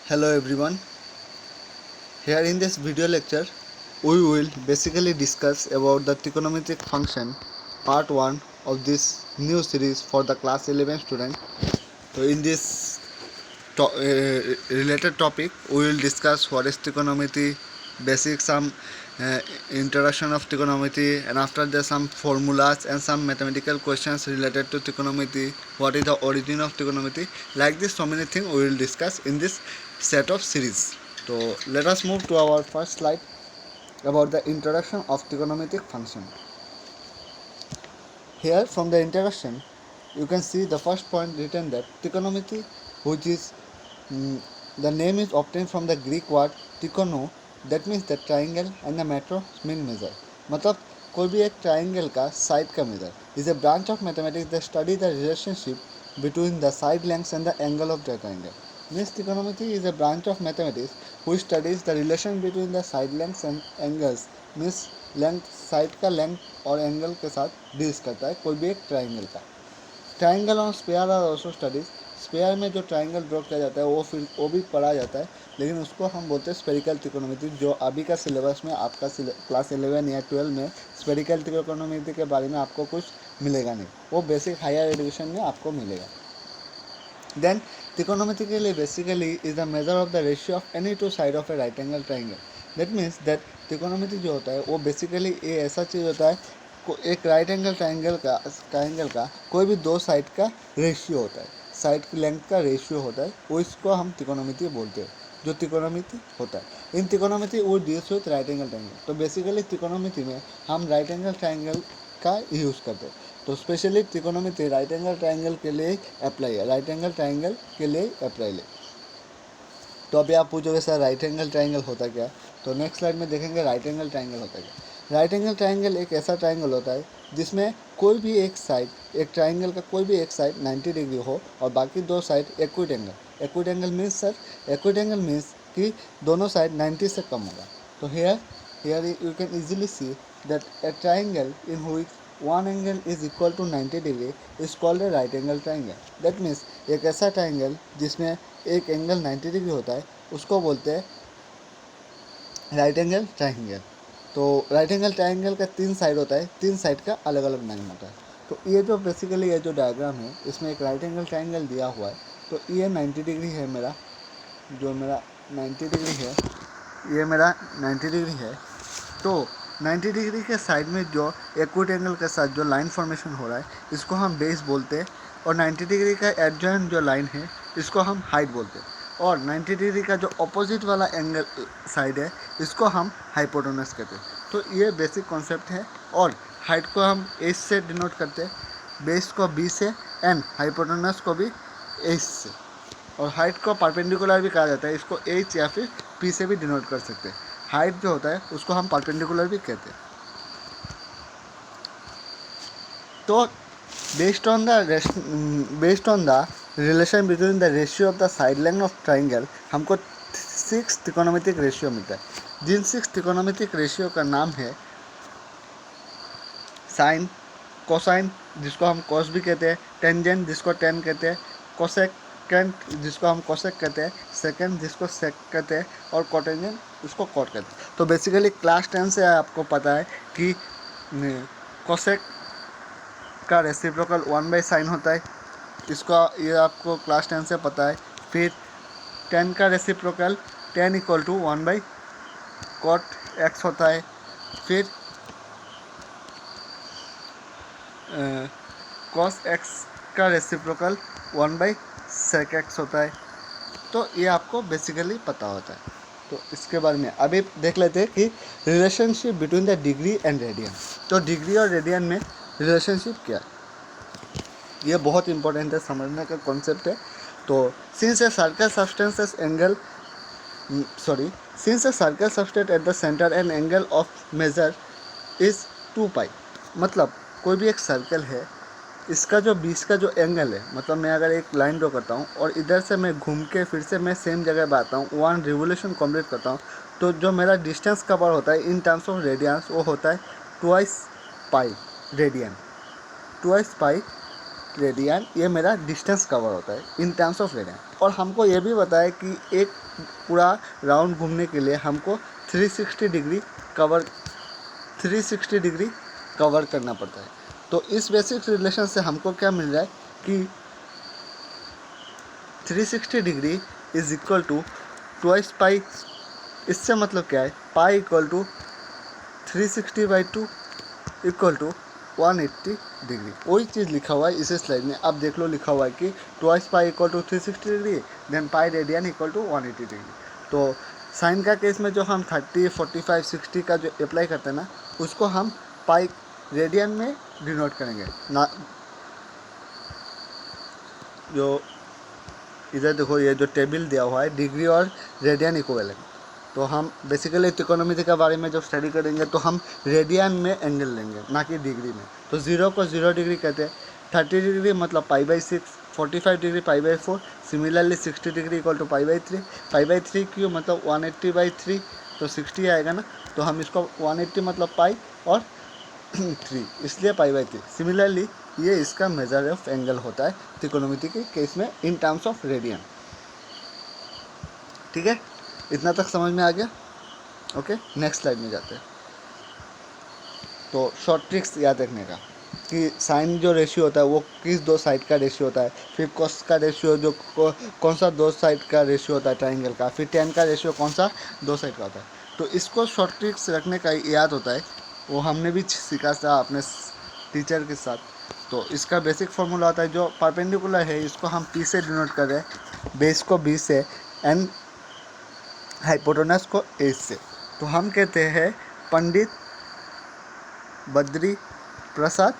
Hello everyone. Here in this video lecture, we will basically discuss about the trigonometric function part 1 of this new series for the class 11 student. So in this related topic, we will discuss what is trigonometry, basic some introduction of trigonometry, and after that some formulas and some mathematical questions related to trigonometry, what is the origin of trigonometry. Like this, so many things we will discuss in this set of series. So let us move to our first slide about the introduction of trigonometric function. Here from the introduction, you can see the first point written that trigonometry, which is the name is obtained from the Greek word trigono, that means the triangle, and the metro mean measure. मतलब कोई भी एक triangle का side का measure is a branch of mathematics that study the relationship between the side lengths and the angle of the triangle. Means trigonometry is a branch of mathematics which studies the relation between the side lengths and angles. Means length side का length और angle के साथ deals करता है कोई भी एक triangle का. ट्राइंगल और sphere are also studies. Sphere में जो ट्राइंगल ड्रॉ किया जाता है वो भी पढ़ा जाता है, लेकिन उसको हम बोलते हैं स्पेरिकल त्रिकोणमिति. जो अभी का सिलेबस में आपका क्लास 11 या 12 में स्पेरिकल त्रिकोणमिति के बारे में आपको कुछ मिलेगा नहीं, वो बेसिक हायर एजुकेशन में आपको मिलेगा. देन त्रिकोणमिति के लिए basically is the measure of the ratio of any two side of a right angle triangle. That means that त्रिकोणमिति जो होता है वो बेसिकली ये ऐसा चीज़ होता है, एक राइट एंगल ट्राइंगल का कोई भी दो साइड का रेशियो होता है, साइड की लेंथ का रेशियो होता है, वो इसको हम त्रिकोणमिति बोलते हैं, जो त्रिकोणमिति होता है. इन त्रिकोणमिति वो deals with right angle triangle. तो बेसिकली त्रिकोणमिति में हम राइट एंगल ट्राइंगल का यूज़ करते हैं. तो स्पेशली त्रिकोणमिति राइट एंगल ट्राइंगल के लिए अप्लाई है, राइट एंगल ट्राइंगल के लिए अप्लाई है. तो अभी आप पूछोगे सर राइट एंगल ट्राइंगल होता क्या, तो नेक्स्ट स्लाइड में देखेंगे राइट एंगल ट्राइंगल होता क्या. राइट एंगल ट्राइंगल एक ऐसा ट्राइंगल होता है जिसमें कोई भी एक साइड, एक ट्राइंगल का कोई भी एक साइड 90 डिग्री हो और बाकी दो side equity angle. Equity angle means sir, equity angle means कि दोनों साइड 90 से कम होगा. तो here you can easily see that A triangle in which one angle is equal to 90 degree is called a right angle triangle. That means एक ऐसा triangle जिसमें एक angle 90 degree होता है उसको बोलते हैं राइट एंगल ट्राइंगल. तो राइट एंगल ट्राइंगल का 3 साइड होता है, 3 साइड का अलग अलग नाम होता है. तो ये जो बेसिकली ये जो डायग्राम है इसमें एक राइट एंगल ट्राइंगल दिया हुआ है. तो ये 90 डिग्री है मेरा, जो मेरा 90 डिग्री है, ये मेरा 90 डिग्री है. तो 90 डिग्री के साइड में जो एक्विट एंगल के साथ जो लाइन फॉर्मेशन हो रहा है इसको हम बेस बोलते हैं, और 90 डिग्री का एडजॉइंट जो लाइन है इसको हम हाइट बोलते हैं, और 90 डिग्री का जो अपोजिट वाला एंगल साइड है इसको हम हाइपोटेनस कहते हैं. तो ये बेसिक कॉन्सेप्ट है. और हाइट को हम एच से डिनोट करते हैं, बेस को बी से, एंड हाइपोटेनस को भी एच से. और हाइट को परपेंडिकुलर भी कहा जाता है, इसको एच या फिर पी से भी डिनोट कर सकते हैं. हाइट जो होता है उसको हम परपेंडिकुलर भी कहते हैं. तो based on the relation between the ratio of the side length of triangle हमको 6 त्रिकोणमितिक रेशियो मिलता है. जिन 6 त्रिकोणमितिक रेशियो का नाम है साइन, कोसाइन जिसको हम कॉस भी कहते हैं, टेंजेंट जिसको टेन कहते हैं, कोसेकेंट जिसको हम कोसेक कहते हैं, सेकेंड जिसको सेक कहते हैं, और कोटेंजेंट उसको कॉट कहते हैं. तो बेसिकली क्लास 10 से आपको पता है कि कोसेक का रेसिप्रोकल 1/sin होता है, इसका ये आपको क्लास 10 से पता है. फिर 10 का रेसिप्रोकल 10 = 1/cot x होता है. फिर cos x का रेसिप्रोकल 1/sec x होता है. तो ये आपको बेसिकली पता होता है. तो इसके बारे में अभी देख लेते हैं कि relationship between the degree and radian. तो डिग्री और रेडियन में रिलेशनशिप क्या है, ये बहुत इंपॉर्टेंट है, समझने का कॉन्सेप्ट है. तो since a circle subtends at the centre and angle of measure is 2π. मतलब कोई भी एक सर्कल है, इसका जो बीच का जो एंगल है, मतलब मैं अगर एक लाइन ड्रॉ करता हूँ और इधर से मैं घूम के फिर से मैं सेम जगह पर आता हूँ, 1 रिवोल्यूशन कंप्लीट करता हूँ, तो जो मेरा डिस्टेंस कवर होता है इन टर्म्स ऑफ रेडियंस वो होता है 2π रेडियन. 2π रेडियन, ये मेरा डिस्टेंस कवर होता है इन टर्म्स ऑफ रेडियन। और हमको ये भी बताया कि एक पूरा राउंड घूमने के लिए हमको 360 डिग्री कवर करना पड़ता है। तो इस बेसिक रिलेशन से हमको क्या मिल रहा है कि 360 degree is equal to twice pi. इससे मतलब क्या है, pi equal to 360/2 equal to 180 degree. वही चीज़ लिखा हुआ है इस स्लाइड में, आप देख लो, लिखा हुआ है कि twice pi equal to 360 degree, then pi radian equal to 180 degree. तो साइन का केस में जो हम 30, 45, 60 का जो अप्लाई करते हैं ना, उसको हम पाई रेडियन में डिनोट करेंगे ना। जो इधर देखो, ये जो टेबल दिया हुआ है डिग्री और रेडियन इक्विवेलेंट, तो हम बेसिकली त्रिकोणमिति के बारे में जब स्टडी करेंगे तो हम रेडियन में एंगल लेंगे, ना कि डिग्री में। तो 0 को 0 डिग्री कहते हैं, 30 डिग्री मतलब π/6, 45 degree π/4, similarly 60 degree equal to π/3, π/3 क्यों मतलब 180/3, तो 60 आएगा ना। तो हम इसको 180 मतलब पाई और 3, इसलिए π/3। सिमिलरली ये इसका मेजर ऑफ एंगल होता है त्रिकोणमिति के केस में इन टर्म्स ऑफ रेडियन। ठीक है, इतना तक समझ में आ गया। ओके, नेक्स्ट स्लाइड में जाते हैं। तो शॉर्ट ट्रिक्स याद रखने का कि साइन जो रेशियो होता है वो किस दो साइड का रेशियो होता है, फिर कॉस का रेशियो जो कौन सा दो साइड का रेशियो होता है ट्राइंगल का, फिर टेन का रेशियो कौन सा दो साइड का होता है। तो इसको शॉर्ट ट्रिक्स रखने का याद होता है, वो हमने भी सीखा था अपने टीचर के साथ। तो इसका बेसिक फॉर्मूला होता है, जो परपेंडिकुलर है इसको हम P से डिनोट कर रहे हैं, बेस को B से एंड हाइपोटेनस को A से। तो हम कहते हैं पंडित बद्री प्रसाद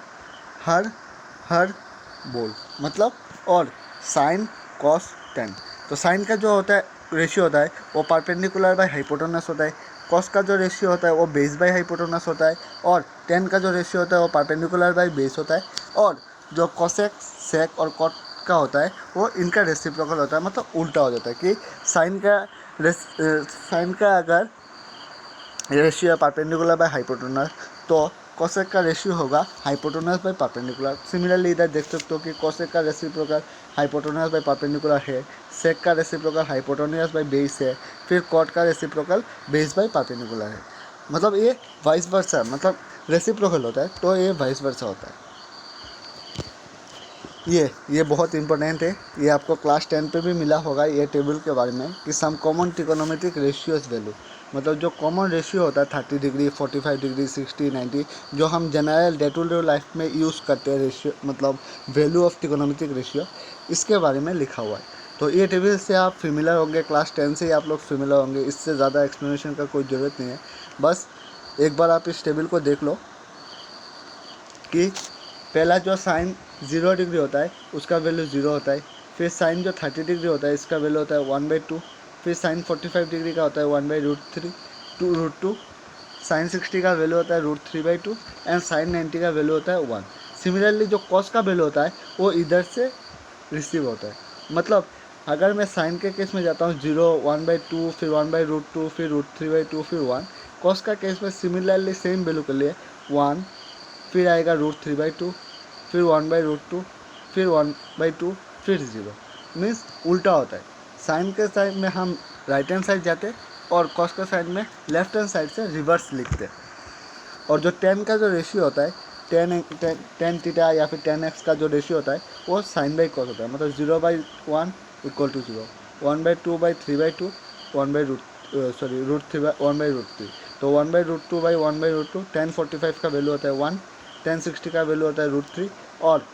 हर हर बोल, मतलब और साइन कॉस टेन। तो साइन का जो होता है रेशियो होता है वो परपेंडिकुलर बाय हाइपोटेनस होता है, कॉस का जो रेशियो होता है वो बेस बाय हाइपोटेनस होता है, और टेन का जो रेशियो होता है वो परपेंडिकुलर बाय बेस होता है, और जो कोसेक सेक और कॉट का होता है वो इनका रेसिप्रोकल होता है, मतलब उल्टा हो जाता है कि साइन का अगर रेशियो है परपेंडिकुलर बाय हाइपोटेनस, तो कोसेक का रेशियो होगा हाइपोटेनस बाय परपेंडिकुलर। सिमिलरली इधर देख सकते हो कि कोसेक का रेसिप्रोकल हाइपोटेनस बाय परपेंडिकुलर है, सेक का रेसिप्रोकल हाइपोटेनस बाय बेस है, फिर कॉट का रेसिप्रोकल बेस बाय परपेंडिकुलर है। मतलब ये वाइस वर्सा, मतलब रेसिप्रोकल होता है, तो ये वाइस वर्सा होता है। ये बहुत इंपॉर्टेंट है, ये आपको क्लास 10 पे भी मिला होगा ये टेबल के बारे में कि some common trigonometric ratios value, मतलब जो कॉमन रेशियो होता है 30 डिग्री, 45 डिग्री, 60, 90, जो हम general day to day life में यूज़ करते हैं रेशियो, मतलब वैल्यू ऑफ ट्रिकोनोमेट्रिक रेशियो, इसके बारे में लिखा हुआ है। तो ये टेबल से आप फेमिलर होंगे, क्लास 10 से ही आप लोग फेमिलर होंगे, इससे ज़्यादा एक्सप्लेनेशन का कोई ज़रूरत नहीं है। बस एक बार आप इस टेबल को देख लो कि पहला जो साइन 0 डिग्री होता है उसका वैल्यू 0 होता है, फिर साइन जो 30 डिग्री होता है इसका वैल्यू होता है 1/2, फिर साइन 45 डिग्री का होता है 1/√2, साइन 60 का वैल्यू होता है √3/2 एंड साइन 90 का वैल्यू होता है 1। सिमिलरली जो कॉस का वैल्यू होता है वो इधर से रिसीव होता है, मतलब अगर मैं साइन के केस में जाता हूँ 0, 1/2, फिर 1/√2, फिर √3/2, फिर 1। कॉस का केस में सिमिलरली सेम वैल्यू के लिए 1, फिर आएगा √3/2, फिर 1/√2, फिर 1/2, फिर 0, मीन्स उल्टा होता है। साइन के साइड में हम राइट हैंड साइड जाते और कॉस के साइड में लेफ्ट हैंड साइड से रिवर्स लिखते। और जो टेन का जो रेशियो होता है, टेन थीटा या फिर 10x का जो रेशियो होता है वो साइन बाई कॉस होता है, मतलब 0/1 इक्वल टू 0, 1/2/3/2, 1/3 तो 1/√2/1/√2, 1045 का वैल्यू होता है 1, 1060 का वैल्यू होता है √3, और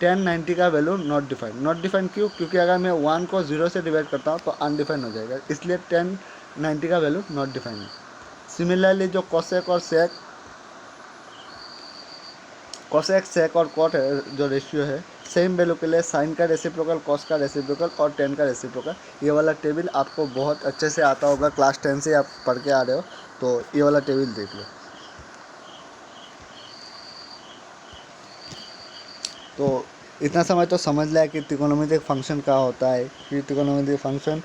1090 का वैल्यू नॉट डिफाइंड क्यों, क्योंकि अगर मैं 1 को 0 से डिवाइड करता हूँ तो अनडिफाइंड हो जाएगा, इसलिए 1090 का वैल्यू नॉट डिफाइंड है। सिमिलरली जो कोसेक सेक और कॉट जो रेशियो है, सेम वैल्यू के लिए साइन का रेसिप्रोकल, कॉस का रेसिप्रोकल और टेन का रेसिप्रोकल। ये वाला टेबल आपको बहुत अच्छे से आता होगा, क्लास 10 से आप पढ़ के आ रहे हो, तो ये वाला टेबल देख लो। तो इतना समय तो समझ लिया कि त्रिकोणमितिक फंक्शन क्या होता है, कि त्रिकोणमितिक फंक्शन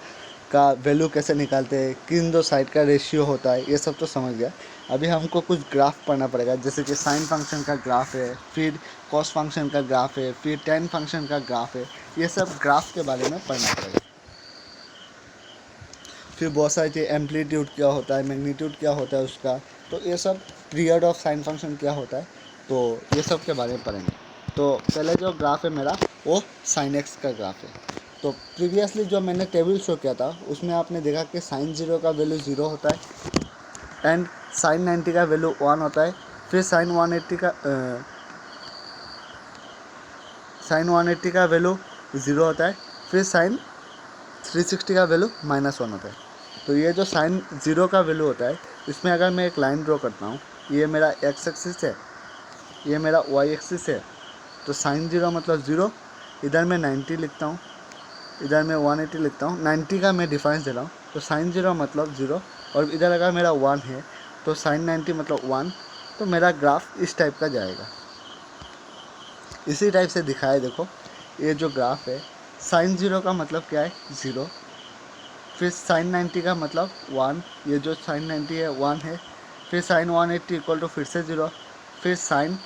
का वैल्यू कैसे निकालते हैं, किन दो साइड का रेशियो होता है, ये सब तो समझ गया। अभी हमको कुछ ग्राफ पढ़ना पड़ेगा, जैसे कि साइन फंक्शन का ग्राफ है, फिर कॉस फंक्शन का ग्राफ है, फिर टेन फंक्शन का ग्राफ है। ये सब ग्राफ के बारे में पढ़ना पड़ेगा। फिर बहुत सारी चीज़, एम्पलीट्यूड क्या होता है, मैग्नीट्यूड क्या होता है उसका, तो ये सब, पीरियड ऑफ साइन फंक्शन क्या होता है, तो ये सब के बारे में पढ़ेंगे। तो पहले जो ग्राफ है मेरा, वो साइन एक्स का ग्राफ है। तो प्रीवियसली जो मैंने टेबल शो किया था उसमें आपने देखा कि साइन 0 का वैल्यू 0 होता है एंड साइन 90 का वैल्यू 1 होता है। फिर साइन 180 का वैल्यू 0 होता है। फिर साइन 360 का वैल्यू -1 होता है। तो ये जो साइन 0 का वैल्यू होता है, इसमें अगर मैं एक लाइन ड्रॉ करता हूँ, ये मेरा एक्स एक्सिस है, ये मेरा वाई एक्सिस है, तो साइन 0 मतलब 0, इधर मैं 90 लिखता हूँ, इधर मैं 180 लिखता हूँ। 90 का मैं डिफरेंस दे रहा हूँ, तो साइन 0 मतलब 0, और इधर अगर मेरा 1 है तो साइन 90 मतलब 1। तो मेरा ग्राफ इस टाइप का जाएगा, इसी टाइप से दिखाया। देखो ये जो ग्राफ है, साइन 0 का मतलब क्या है, 0। फिर साइन 90 का मतलब 1, ये जो साइन 90 है 1 है। फिर साइन 180 इक्वल टू फिर से 0। फिर साइन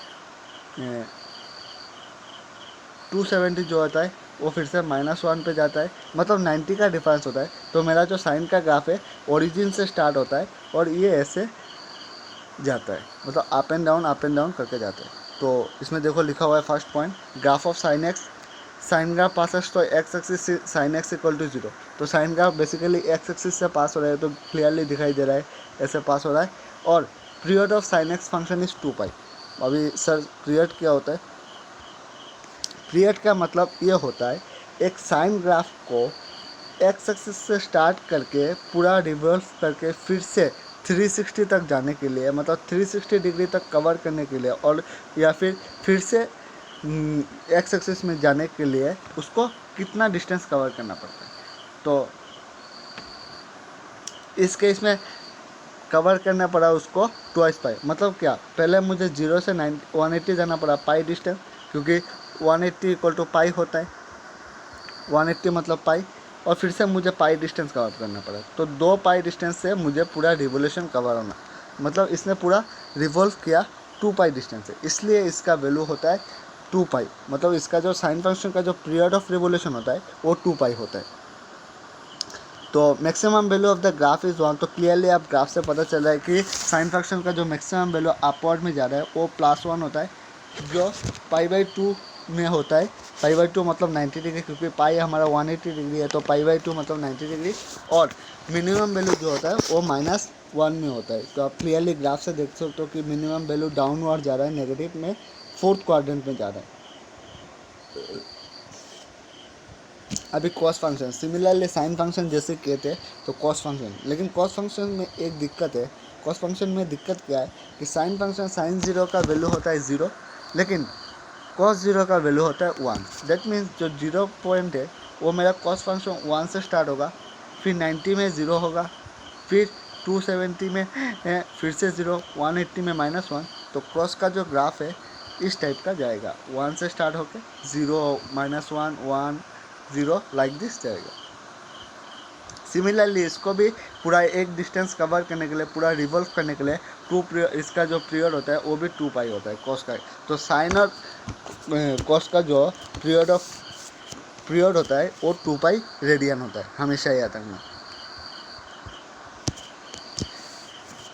270 जो होता है वो फिर से -1 पे जाता है, मतलब 90 का डिफरेंस होता है। तो मेरा जो साइन का ग्राफ है ओरिजिन से स्टार्ट होता है और ये ऐसे जाता है, मतलब अप एंड डाउन करके जाता है। तो इसमें देखो लिखा हुआ है first point, graph of sine x, sine graph pass तो एक्स एक्सिस से साइन एक्स इक्वल टू 0। तो sine graph basically x axis से पास हो रहा है, तो क्लियरली दिखाई दे रहा है ऐसे पास हो रहा है। और period of sine x function is 2π। अभी सर पीरियड क्या होता है, पीरियड का मतलब ये होता है एक साइन ग्राफ को एक्स एक्सिस से स्टार्ट करके पूरा रिवर्स करके फिर से 360 तक जाने के लिए, मतलब 360 डिग्री तक कवर करने के लिए, और या फिर से एक्स एक्सिस में जाने के लिए उसको कितना डिस्टेंस कवर करना पड़ता है। तो इस केस में कवर करना पड़ा उसको 2π। मतलब क्या, पहले मुझे 0 से 180 जाना पड़ा पाई डिस्टेंस, क्योंकि 180 इक्वल टू पाई होता है, 180 मतलब पाई, और फिर से मुझे पाई डिस्टेंस कवर करना पड़ा। तो 2 पाई डिस्टेंस से मुझे पूरा रिवोल्यूशन कवर होना, मतलब इसने पूरा रिवॉल्व किया 2π डिस्टेंस से, इसलिए इसका वैल्यू होता है 2π। मतलब इसका जो साइन फंक्शन का जो पीरियड ऑफ रिवोल्यूशन होता है वो 2π होता है। तो maximum value of the graph is 1। तो क्लियरली आप ग्राफ से पता चल रहा है कि साइन फंक्शन का जो मैक्सिमम वैल्यू अपवर्ड में जा रहा है वो +1 होता है, जो π/2 में होता है। π/2 मतलब 90 डिग्री, क्योंकि पाई हमारा 180 डिग्री है, तो π/2 मतलब 90 डिग्री। और मिनिमम वैल्यू जो होता है वो -1 में होता है। तो आप क्लियरली ग्राफ से देख सकते हो कि मिनिमम वैल्यू डाउनवर्ड जा रहा है, नेगेटिव में, 4th क्वाड्रेंट में जा रहा है। अभी cos function, similarly sine function जैसे कहते हैं तो कॉस फंक्शन, लेकिन कॉस फंक्शन में एक दिक्कत है। कॉस फंक्शन में दिक्कत क्या है कि साइन फंक्शन साइन 0 का वैल्यू होता है 0, लेकिन कॉस 0 का वैल्यू होता है 1। दैट मीन्स जो 0 पॉइंट है वो मेरा कॉस फंक्शन 1 से स्टार्ट होगा, फिर 90 में 0 होगा, फिर 270 में फिर से 0, 180 में -1। तो कॉस का जो ग्राफ है इस टाइप का जाएगा, 1 से स्टार्ट होकर 0 -1 1 0 लाइक दिस जाएगा। सिमिलरली इसको भी पूरा एक डिस्टेंस कवर करने के लिए, पूरा रिवॉल्व करने के लिए इसका जो पीरियड होता है वो भी 2π होता है कॉस का। तो साइन और कॉस का जो पीरियड होता है वो 2π रेडियन होता है, हमेशा याद रखना।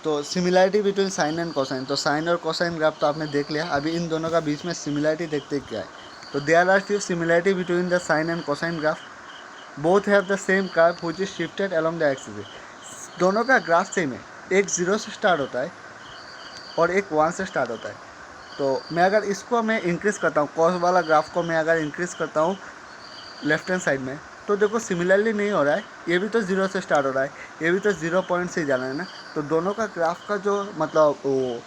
तो similarity between sine and cosine, तो साइन और कोसाइन ग्राफ तो आपने देख लिया। अभी इन दोनों का बीच में सिमिलरिटी देखते क्या है। तो there are few similarity between the sine and cosine graph, both have the same curve which is shifted along the axis. दोनों का ग्राफ सेम है, एक 0 से स्टार्ट होता है और एक 1 से स्टार्ट होता है। तो मैं अगर इसको मैं इंक्रीज़ करता हूँ, कॉस वाला ग्राफ को मैं अगर इंक्रीज़ करता हूँ लेफ्ट हैंड साइड में, तो देखो सिमिलरली नहीं हो रहा है, ये भी तो 0 से स्टार्ट हो रहा है, ये भी तो 0 पॉइंट से ही जाना है ना। तो दोनों का ग्राफ का जो मतलब वो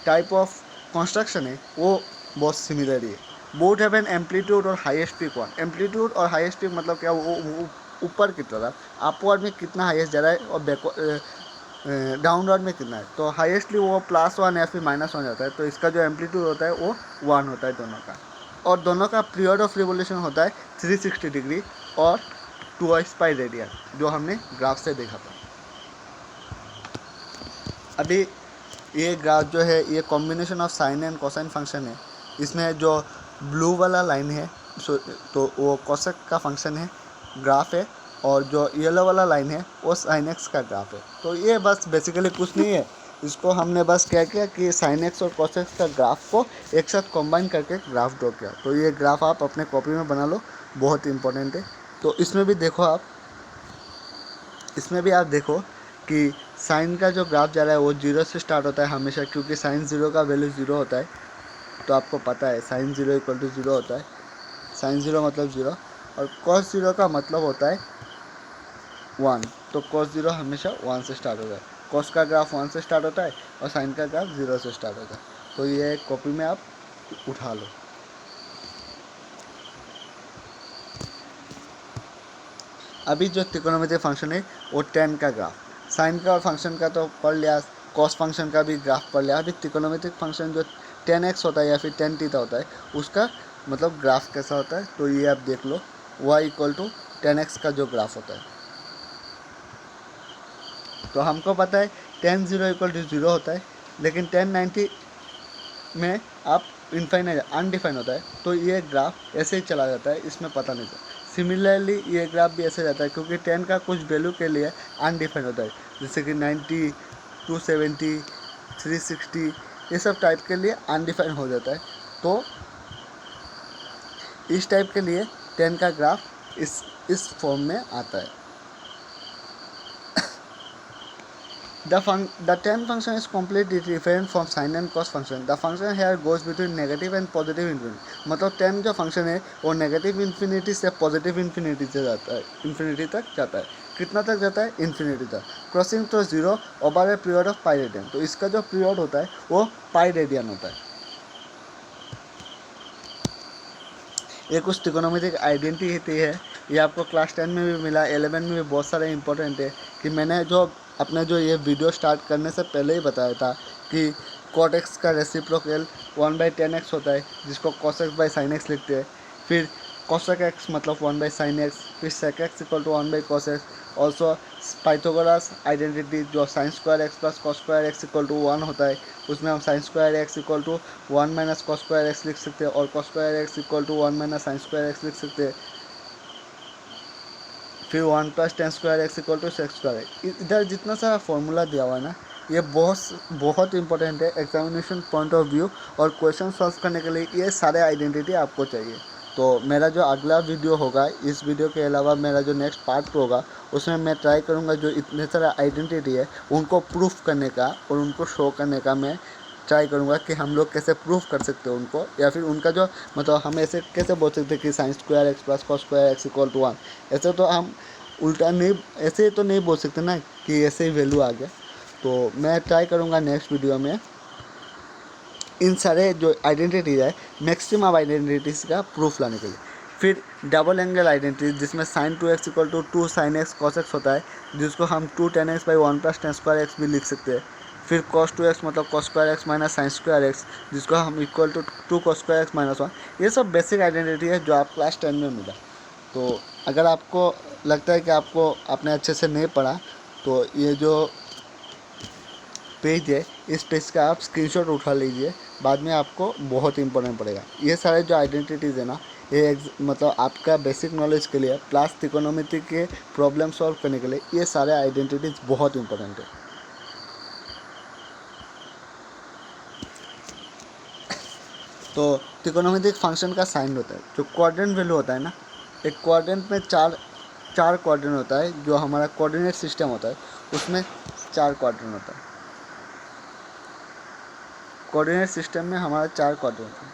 टाइप ऑफ कंस्ट्रक्शन है वो बहुत सिमिलर है। बोथ हैव एन एम्पलीट्यूड और हाईएस्ट पीक 1। एम्पलीट्यूड और हाईएस्ट पीक मतलब क्या, वो ऊपर की तरफ अपवर्ड में कितना हाईएस्ट जा रहा है और डाउनवर्ड में कितना है। तो हाईएस्टली वो +1 या फिर -1 जाता है। तो इसका जो एम्पलीट्यूड होता है वो 1 होता है दोनों का। और दोनों का पीरियड ऑफ रिवोल्यूशन होता है 360 डिग्री और 2π रेडियन, जो हमने ग्राफ से देखा था। अभी ये ग्राफ जो है ये combination of sine and cosine function है। इसमें जो ब्लू वाला लाइन है तो वो कोसेक का फंक्शन है, ग्राफ है, और जो येलो वाला लाइन है वो साइन एक्स का ग्राफ है। तो ये बस बेसिकली कुछ नहीं है, इसको हमने बस क्या किया कि साइन एक्स और कॉस एक्स का ग्राफ को एक साथ कंबाइन करके ग्राफ ड्रॉ किया। तो ये ग्राफ आप अपने कॉपी में बना लो, बहुत इंपॉर्टेंट है। तो इसमें भी देखो आप, इसमें भी आप देखो कि साइन का जो ग्राफ जा रहा है वो जीरो से स्टार्ट होता है हमेशा, क्योंकि साइन ज़ीरो का वैल्यू ज़ीरो होता है। तो आपको पता है sine zero equal to zero होता है, साइन ज़ीरो मतलब ज़ीरो, और कॉस ज़ीरो का मतलब होता है वन। तो कॉस ज़ीरो हमेशा वन से स्टार्ट होता है, कॉस का ग्राफ वन से स्टार्ट होता है और साइन का ग्राफ ज़ीरो से स्टार्ट होता है। तो ये कॉपी में आप उठा लो। अभी जो त्रिकोणमितीय फंक्शन है वो टेन का ग्राफ, साइन का और फंक्शन का तो पढ़ लिया, कॉस फंक्शन का भी ग्राफ पढ़ लिया। अभी त्रिकोणमितीय फंक्शन जो 10x होता है या फिर 10θ होता है उसका मतलब ग्राफ कैसा होता है, तो ये आप देख लो, y इक्वल टू 10x का जो ग्राफ होता है। तो हमको पता है 10 0 इक्वल टू 0 होता है, लेकिन 1090 में आप इनफाइनाइट अनडिफाइन होता है, तो ये ग्राफ ऐसे ही चला जाता है, इसमें पता नहीं चलता। सिमिलरली ये ग्राफ भी ऐसे जाता है, क्योंकि 10 का कुछ वैल्यू के लिए अनडिफाइन होता है, जैसे कि 90, 270, 360, ये सब टाइप के लिए अनडिफाइन हो जाता है। तो इस टाइप के लिए 10 का ग्राफ इस फॉर्म में आता है। The tan function is completely different from sin and cos function. The function here goes between negative and positive infinity. मतलब tan जो फंक्शन है वो नेगेटिव इन्फिनिटी से पॉजिटिव इन्फिनिटी से जाता है, इन्फिनिटी तक जाता है। कितना तक जाता है? इन्फिनिटी तक, क्रॉसिंग तो zero over a period of pi radian. तो इसका जो पीरियड होता है वो पाई रेडियन होता है। ये कुछ ट्रिगोनोमेट्रिक आइडेंटिटी है, ये आपको क्लास 10 में भी मिला, 11 में भी बहुत सारे इंपॉर्टेंट है। कि मैंने जो अपने जो ये वीडियो स्टार्ट करने से पहले ही बताया था कि cot x का रेसिप्रोकल 1/10x होता है, जिसको cos x by sine x लिखते हैं। फिर cosec x मतलब 1/sin x, फिर sec x equal to 1/cos x। Also Pythagoras identity जो sine square x plus cos square x equal to 1 होता है, उसमें हम sine square x equal to 1 minus cos square x लिख सकते हैं, और cos square x equal to 1 minus sine square x लिख सकते हैं। फिर 1 plus tan square x equal to sec square x. इधर जितना सारा फॉर्मूला दिया हुआ है ना, ये बहुत इंपॉर्टेंट है एग्जामिनेशन पॉइंट ऑफ व्यू, और क्वेश्चन सॉल्व करने के लिए ये सारे आइडेंटिटी आपको चाहिए। तो मेरा जो अगला वीडियो होगा, इस वीडियो के अलावा मेरा जो नेक्स्ट पार्ट होगा, उसमें मैं ट्राई करूँगा जो इतने सारे आइडेंटिटी है उनको प्रूफ करने का और उनको शो करने का मैं ट्राई करूँगा कि हम लोग कैसे प्रूफ कर सकते हैं उनको, या फिर उनका जो मतलब हम ऐसे कैसे बोल सकते हैं कि sine square x plus cos square x equal to 1। ऐसे तो हम उल्टा नहीं, ऐसे तो नहीं बोल सकते ना कि ऐसे ही वैल्यू आ गया। तो मैं ट्राई करूँगा नेक्स्ट वीडियो में इन सारे जो आइडेंटिटीज है, मैक्सिमम आइडेंटिटीज़ का प्रूफ लाने के लिए। फिर डबल एंगल आइडेंटिटी, जिसमें sine 2x equal to 2 sin x cos x होता है, जिसको हम 2 tan x by 1 plus tan square x भी लिख सकते हैं। फिर cos 2x मतलब cos square x minus sine square x, जिसको हम equal to 2 cos square x minus 1। ये सब बेसिक आइडेंटिटी है जो आप क्लास 10 में मिला। तो अगर आपको लगता है कि आपको आपने अच्छे से नहीं पढ़ा, तो ये जो पेज है इस पेज का आप स्क्रीनशॉट उठा लीजिए, बाद में आपको बहुत इंपॉर्टेंट पड़ेगा। ये सारे जो आइडेंटिटीज़ है ना, ये मतलब आपका बेसिक नॉलेज के लिए, प्लस त्रिकोणमिति के प्रॉब्लम सॉल्व करने के लिए ये सारे आइडेंटिटीज़ बहुत इंपॉर्टेंट है। तो त्रिकोणमितिक फंक्शन का साइन होता है, जो क्वाड्रेंट वैल्यू होता है ना, एक क्वाड्रेंट में चार क्वाड्रेंट होता है। जो हमारा कोऑर्डिनेट सिस्टम होता है उसमें 4 क्वाड्रेंट होता है। कोऑर्डिनेट सिस्टम में हमारा 4 क्वाड्रेंट है,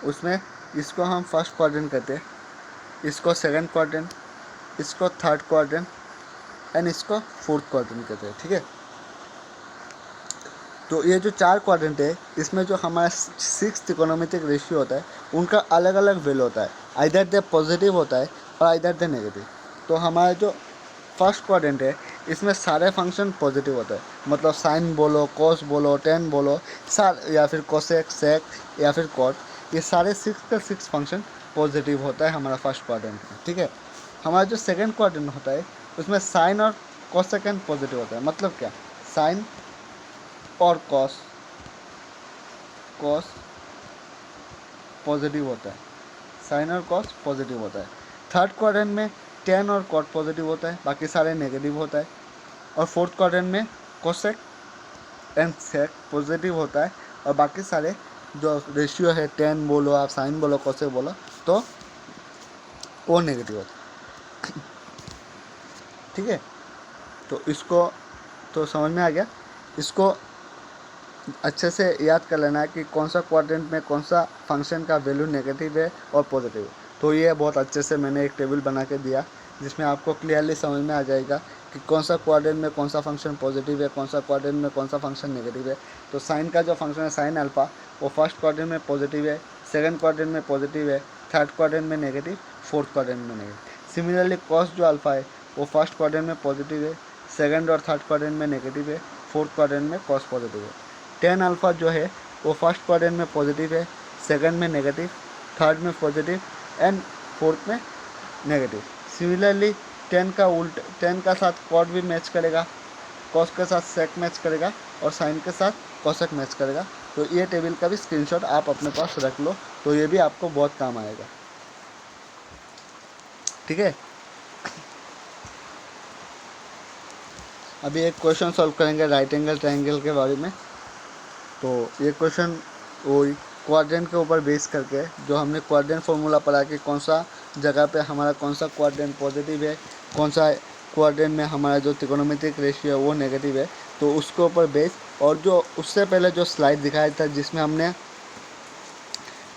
उसमें इसको हम फर्स्ट क्वाड्रेंट कहते हैं, इसको सेकंड क्वाड्रेंट, इसको थर्ड क्वाड्रेंट एंड इसको फोर्थ क्वाड्रेंट कहते हैं। ठीक है, तो ये जो 4 क्वाड्रेंट है, इसमें जो हमारा 6 त्रिकोणमितिक रेशियो होता है उनका अलग अलग वैल्यू होता है, आइदर दे पॉजिटिव होता है और आइदर दे नेगेटिव। तो हमारा जो फर्स्ट क्वाड्रेंट है इसमें सारे फंक्शन पॉजिटिव होता है, मतलब साइन बोलो, कॉस बोलो, टेन बोलो, या फिर कोसेक, सेक या फिर कॉट, ये सारे 6 का 6 फंक्शन पॉजिटिव होता है हमारा फर्स्ट क्वाड्रेंट में। ठीक है, हमारा जो सेकंड क्वाड्रेंट होता है उसमें साइन और कोसेकेंड पॉजिटिव होता है। मतलब क्या, साइन और कॉस कॉस पॉजिटिव होता है, साइन और कॉस पॉजिटिव होता है। थर्ड क्वाड्रेंट में टेन और कॉट पॉजिटिव होता है, बाकी सारे नेगेटिव होता है। और फोर्थ क्वाड्रेंट में कोसेक एंड सेक पॉजिटिव होता है, और बाकी सारे जो रेशियो है, टेन बोलो आप, साइन बोलो, कोसेक बोलो, तो वो नेगेटिव होता है। ठीक है, तो इसको तो समझ में आ गया। इसको अच्छे से याद कर लेना है कि कौन सा क्वाड्रेंट में कौन सा फंक्शन का वैल्यू नेगेटिव है और पॉजिटिव है। तो ये बहुत अच्छे से मैंने एक टेबल बना के दिया, जिसमें आपको क्लियरली समझ में आ जाएगा कि कौन सा क्वाड्रेंट में कौन सा फंक्शन पॉजिटिव है, कौन सा क्वाड्रेंट में कौन सा फंक्शन नेगेटिव है। तो साइन का जो फंक्शन है साइन अल्फ़ा, वो फर्स्ट क्वाड्रेंट में पॉजिटिव है, सेकंड क्वाड्रेंट में पॉजिटिव है, थर्ड क्वाड्रेंट में नेगेटिव, फोर्थ क्वाड्रेंट में नेगेटिव। सिमिलरली कॉस जो अल्फ़ा है वो फर्स्ट क्वाड्रेंट में पॉजिटिव है, सेकंड और थर्ड क्वाड्रेंट में नेगेटिव है, फोर्थ क्वाड्रेंट में कॉस पॉजिटिव है। टेन अल्फ़ा जो है वो फर्स्ट क्वाड्रेंट में पॉजिटिव है, सेकंड में नेगेटिव, थर्ड में पॉजिटिव एंड फोर्थ में नेगेटिव। सिमिलरली टेन का साथ कॉट भी मैच करेगा, कॉस के साथ सेक मैच करेगा, और साइन के साथ कोसेक मैच करेगा। तो ये टेबल का भी स्क्रीनशॉट आप अपने पास रख लो, तो ये भी आपको बहुत काम आएगा। ठीक है, अभी एक क्वेश्चन सॉल्व करेंगे राइट एंगल ट्रायंगल के बारे में। तो ये क्वेश्चन वही क्वाड्रेंट के ऊपर बेस करके, जो हमने क्वाड्रेंट फार्मूला पढ़ा कि कौन सा जगह पे हमारा कौन सा क्वाड्रेंट पॉजिटिव है, कौन सा क्वाड्रेंट में हमारा जो त्रिकोणमितिक रेशियो है वो नेगेटिव है, तो उसके ऊपर बेस। और जो उससे पहले जो स्लाइड दिखाया था जिसमें हमने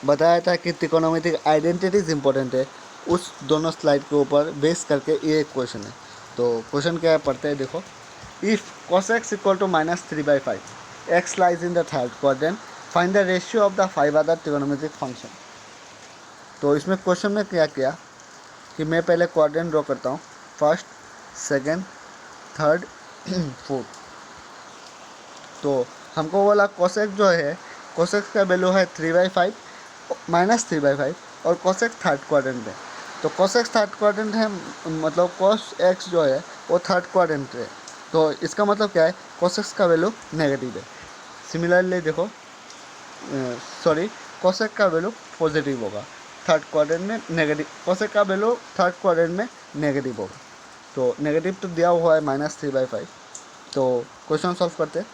बताया था कि त्रिकोणमितिक आइडेंटिटीज इंपॉर्टेंट है, उस दोनों स्लाइड के ऊपर बेस करके ये एक क्वेश्चन है। तो क्वेश्चन क्या है, पढ़ते हैं, देखो। If cos x equal to -3/5, x lies in the third quadrant, find the ratio of the 5 other trigonometric function। तो इसमें क्वेश्चन में क्या किया कि मैं पहले क्वाड्रेंट ड्रॉ करता हूँ, फर्स्ट, सेकंड, थर्ड, फोर्थ। तो हमको बोला cos x जो है, cos x का वैल्यू है 3/5 -3/5, और cos x थर्ड क्वाड्रेंट है। तो cos x थर्ड क्वाड्रेंट है, मतलब cos x जो है वो थर्ड क्वाड्रेंट है। तो इसका मतलब क्या है, cos x का वैल्यू नेगेटिव है। सिमिलरली देखो, सॉरी, cos x का वैल्यू पॉजिटिव होगा, थर्ड क्वाड्रेंट में नेगेटिव, cos x का वैल्यू थर्ड क्वाड्रेंट में नेगेटिव होगा। तो नेगेटिव तो दिया हुआ है -3/5। तो क्वेश्चन सॉल्व करते हैं।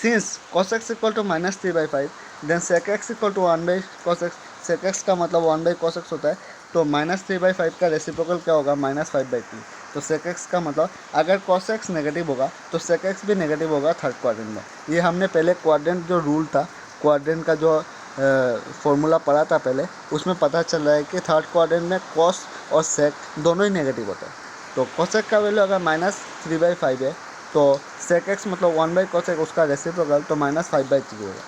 Since cos x equal to -3/5, then sec x equal to 1/cos x। sec x का मतलब 1/cos x होता है, तो -3/5 का रेसिप्रोकल क्या होगा, -5/3। तो sec x का मतलब अगर cos x नेगेटिव होगा तो sec x भी नेगेटिव होगा थर्ड क्वाड्रेंट में। ये हमने पहले क्वाड्रेंट जो रूल था, क्वाड्रेंट का जो फॉर्मूला पढ़ा था पहले, उसमें पता चल रहा है कि थर्ड क्वाड्रेंट में cos और sec दोनों ही नेगेटिव होता है। तो cos x का वैल्यू अगर -3/5 है, तो sec x मतलब 1/cos x, उसका रेसिप्रोकल, तो -5/3 होगा।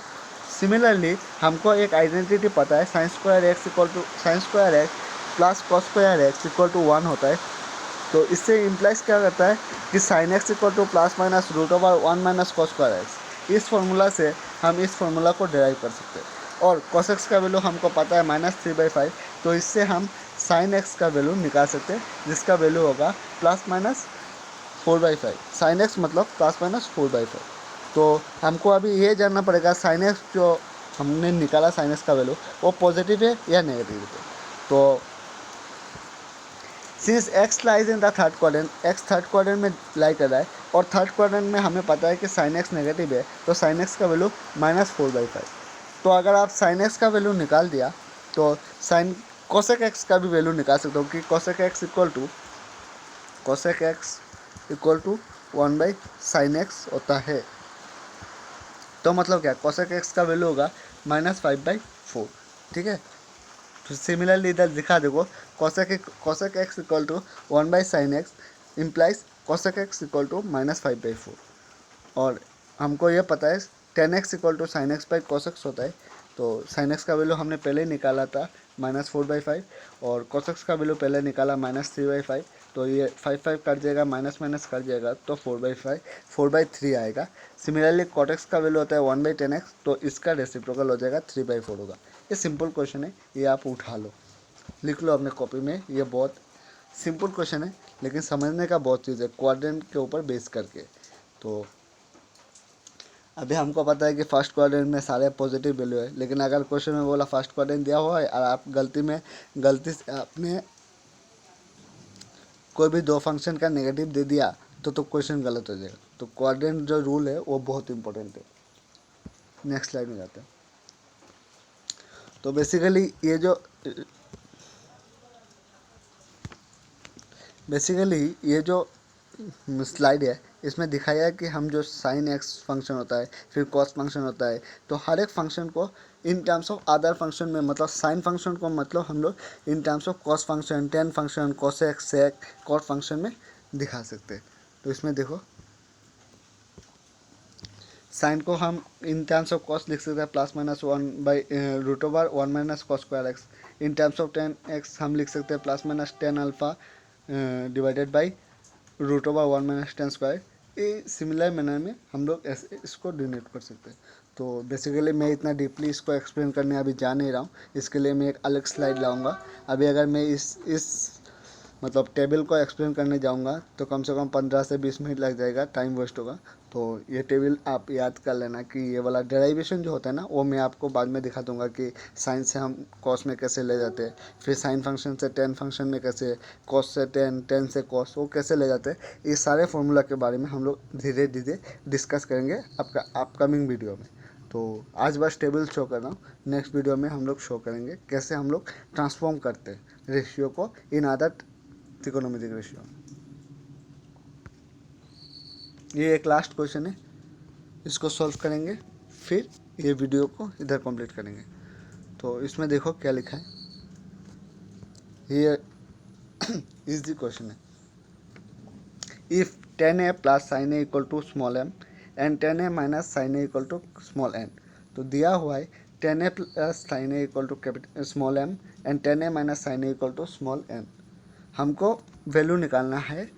सिमिलरली हमको एक आइडेंटिटी पता है, sin square x equal to sin square x plus cos square x equal to 1 होता है। तो इससे इम्प्लाइज क्या करता है कि sin x equal to ±√1 - cos square x। इस फॉर्मूला से हम इस फॉर्मूला को डिराइव कर सकते हैं। और cos x का वैल्यू हमको पता है -3/5, तो इससे हम sin x का वैल्यू निकाल सकते हैं, जिसका वैल्यू होगा +-4/5। sin x मतलब +-4/5। तो हमको अभी ये जानना पड़ेगा sin x जो हमने निकाला sin x का वैल्यू, वो पॉजिटिव है या नेगेटिव है। तो since x lies in the third quadrant, x third quadrant में लाई कर रहा है, और थर्ड क्वाड्रेंट में हमें पता है कि sin x नेगेटिव है, तो sin x का वैल्यू -4/5। तो अगर आप sin x का वैल्यू निकाल दिया, तो sin cosec x का भी वैल्यू निकाल सकते हो कि cosec x equal to 1/sin x होता है। तो मतलब क्या, cosec x का वैल्यू होगा -5/4। ठीक है, तो सिमिलरली इधर दिखा देखो, cosec x equal to 1/sin x implies cosec x equal to -5/4। और हमको ये पता है tan x equal to sin x cos x होता है। तो sin x का वैल्यू हमने पहले ही निकाला था -4/5, और cos x का वैल्यू पहले निकाला -3/5। तो ये 5 कट जाएगा, माइनस माइनस कट जाएगा, तो 4/3 आएगा। सिमिलरली cot x का वैल्यू होता है 1/tan x, तो इसका रेसिप्रोकल हो जाएगा 3/4 होगा। ये सिंपल क्वेश्चन है, ये आप उठा लो, लिख लो अपने कॉपी में। ये बहुत सिंपल क्वेश्चन है, लेकिन समझने का बहुत चीज़ है क्वाड्रेंट के ऊपर बेस करके। तो अभी हमको पता है कि फर्स्ट क्वाड्रेंट में सारे पॉजिटिव वैल्यू है, लेकिन अगर क्वेश्चन में बोला फर्स्ट क्वाड्रेंट दिया हुआ है और आप गलती से आपने कोई भी दो फंक्शन का नेगेटिव दे दिया तो क्वेश्चन गलत हो जाएगा। तो क्वाड्रेंट जो रूल है वो बहुत इंपॉर्टेंट है। नेक्स्ट स्लाइड में जाते हैं। तो बेसिकली ये जो स्लाइड है इसमें दिखाया है कि हम जो साइन एक्स फंक्शन होता है, फिर कॉस फंक्शन होता है, तो हर एक फंक्शन को in terms of other function में, मतलब साइन फंक्शन को मतलब हम लोग in terms of cos function, tan function, cosec, sec, cot function में दिखा सकते हैं। तो इसमें देखो साइन को हम इन टर्म्स ऑफ कॉस लिख सकते हैं plus minus one by root over one minus cos square x. In terms of tan x हम लिख सकते हैं plus minus tan alpha divided by root over one minus tan square. ये similar manner में हम लोग ऐसे इसको डिनोट कर सकते हैं। तो बेसिकली मैं इतना डीपली इसको एक्सप्लेन करने अभी जा नहीं रहा हूँ, इसके लिए मैं एक अलग स्लाइड लाऊंगा। अभी अगर मैं इस मतलब टेबल को एक्सप्लेन करने जाऊंगा तो कम से कम 15 से 20 मिनट लग जाएगा, टाइम वेस्ट होगा। तो ये टेबल आप याद कर लेना कि ये वाला डेरिवेशन जो होता है ना वो मैं आपको बाद में दिखा दूंगा कि साइन से हम कॉस में कैसे ले जाते हैं, फिर साइन फंक्शन से टेन फंक्शन में कैसे, कॉस से टेन, टेन से कॉस वो कैसे ले जाते हैं। ये सारे फॉर्मूला के बारे में हम लोग धीरे धीरे डिस्कस करेंगे आपका अपकमिंग वीडियो में। तो आज बस टेबल शो कर रहा हूँ, नेक्स्ट वीडियो में हम लोग शो करेंगे कैसे हम लोग ट्रांसफॉर्म करते हैं रेशियो को इन अदर त्रिकोणमितिक रेशियो। ये एक लास्ट क्वेश्चन है, इसको सॉल्व करेंगे फिर ये वीडियो को इधर कंप्लीट करेंगे। तो इसमें देखो क्या लिखा है, ये इजी क्वेश्चन है। If 10a plus sine A equal to small M and 10a minus sine A equal to small N. तो दिया हुआ है 10a plus sine A equal to small M and 10a minus sine A equal to small N. हमको value निकालना है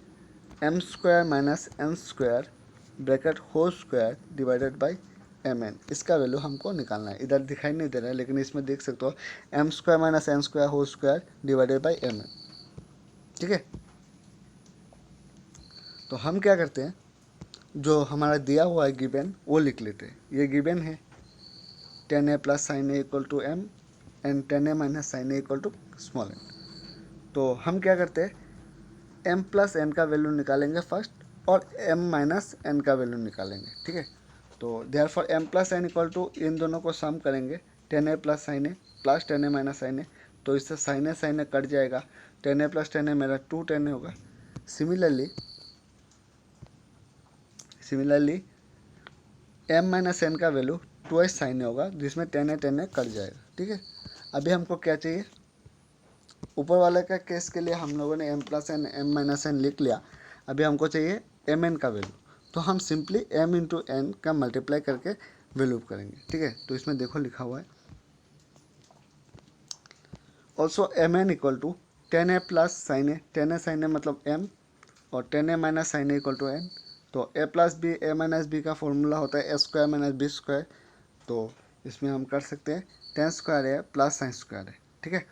M square minus N square bracket whole square divided by M N. इसका value हमको निकालना है। इधर दिखाई नहीं दे रहा है लेकिन इसमें देख सकते हो M square minus N square whole square divided by M N. ठीक है, तो हम क्या करते हैं, जो हमारा दिया हुआ है गिवन वो लिख लेते हैं। ये गिवन है 10a plus sine A equal to M and 10a minus sine A equal to small N. तो हम क्या करते हैं, एम प्लस एन का वैल्यू निकालेंगे फर्स्ट और एम माइनस एन का वैल्यू निकालेंगे। ठीक है, तो therefore M plus N equal to इन दोनों को सम करेंगे 10a plus sine A plus 10a minus sine A. तो इससे साइन ए कट जाएगा, 10a प्लस 10a मेरा 210 होगा। सिमिलरली एम माइनस एन का वैल्यू ट्वाइस साइन ए होगा जिसमें 10a कट जाएगा। ठीक है, अभी हमको क्या चाहिए, ऊपर वाले का केस के लिए हम लोगों ने M plus N M minus N लिख लिया। अभी हमको चाहिए एम एन का वैल्यू, तो हम सिंपली एम इंटू एन का मल्टीप्लाई करके वैल्यू करेंगे। ठीक है, तो इसमें देखो लिखा हुआ है also M N equal to 10a plus sine A, 10a sine A मतलब एम और 10a minus sine A equal to N. तो A plus B A minus B का फॉर्मूला होता है A square minus B square. तो इसमें हम कर सकते हैं 10 स्क्वायर है प्लस साइन स्क्वायर है। ठीक है,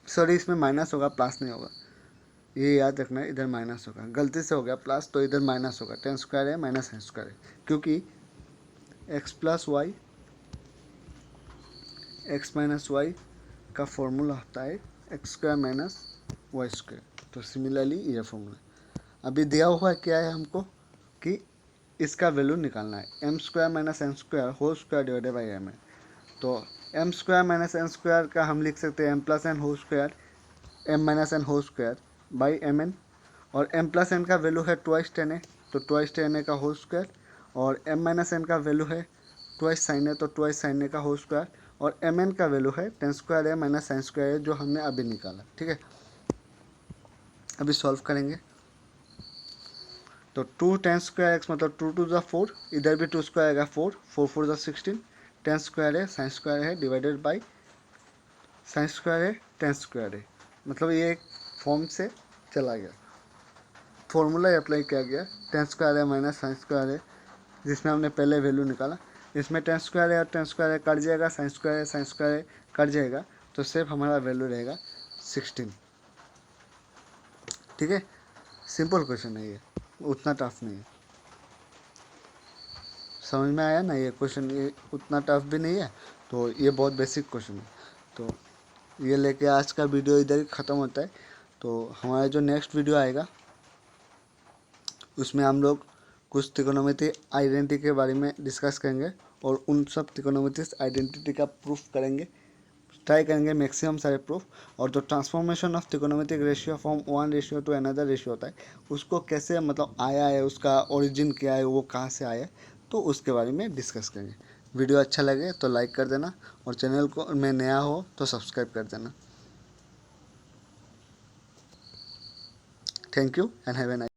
सॉरी इसमें माइनस होगा प्लस नहीं होगा, ये याद रखना है, इधर माइनस होगा, गलती से हो गया प्लस तो इधर माइनस होगा। 10 स्क्वायर है माइनस साइन स्क्वायर है, क्योंकि x plus y x minus y का फॉर्मूला होता है x square minus y square. तो सिमिलरली ये फॉर्मूला अभी दिया हुआ क्या है हमको कि इसका वैल्यू निकालना है M square minus N square whole square divided by M है। तो M square minus N square का हम लिख सकते हैं M plus N whole square M minus N whole square by M N. और एम प्लस एन का value है ट्वाइस 10a, तो ट्वाइस 10a का होल स्क्वायर। और एम माइनस एन का वैल्यू है ट्वाइस साइन ए, तो ट्वाइस साइन ए का होल स्क्वायर। और एम एन का वैल्यू है 10 स्क्वायर है माइनस साइन स्क्वायर है जो हमने अभी निकाला। ठीक है, अभी सॉल्व करेंगे। तो 2 10 स्क्वायर एक्स मतलब 2 टू ज़ा 4, इधर भी 2 स्क्वायर आएगा 4, 4 4 ज़ा 16, 10 स्क्वायर है साइन स्क्वायर है डिवाइडेड बाई साइन स्क्वायर है 10 स्क्वायर है। मतलब ये एक फॉर्म से चला गया, फॉर्मूला अप्लाई किया गया। 10 स्क्वायर है माइनस साइन स्क्वायर है जिसमें हमने पहले वैल्यू निकाला। इसमें 10 स्क्वायर है और 10 स्क्वायर है कट जाएगा, साइन स्क्वायर है साइन स्क्वायर है कट जाएगा, तो सिर्फ हमारा वैल्यू रहेगा 16। ठीक है, सिंपल क्वेश्चन है ये, उतना टफ नहीं है। समझ में आया ना ये क्वेश्चन? ये उतना टफ भी नहीं है, तो ये बहुत बेसिक क्वेश्चन है। तो ये लेके आज का वीडियो इधर ही ख़त्म होता है। तो हमारा जो नेक्स्ट वीडियो आएगा उसमें हम लोग कुछ त्रिकोणमिति आइडेंटिटी के बारे में डिस्कस करेंगे और उन सब त्रिकोणमिति आइडेंटिटी का प्रूफ करेंगे, ट्राई करेंगे मैक्सिमम सारे प्रूफ। और जो ट्रांसफॉर्मेशन ऑफ त्रिकोणमितिक ratio from one ratio to another ratio होता है उसको कैसे मतलब आया है, उसका ओरिजिन क्या है, वो कहाँ से आया है, तो उसके बारे में डिस्कस करेंगे। वीडियो अच्छा लगे तो लाइक कर देना और चैनल को में नया हो तो सब्सक्राइब कर देना। Thank you and have a nice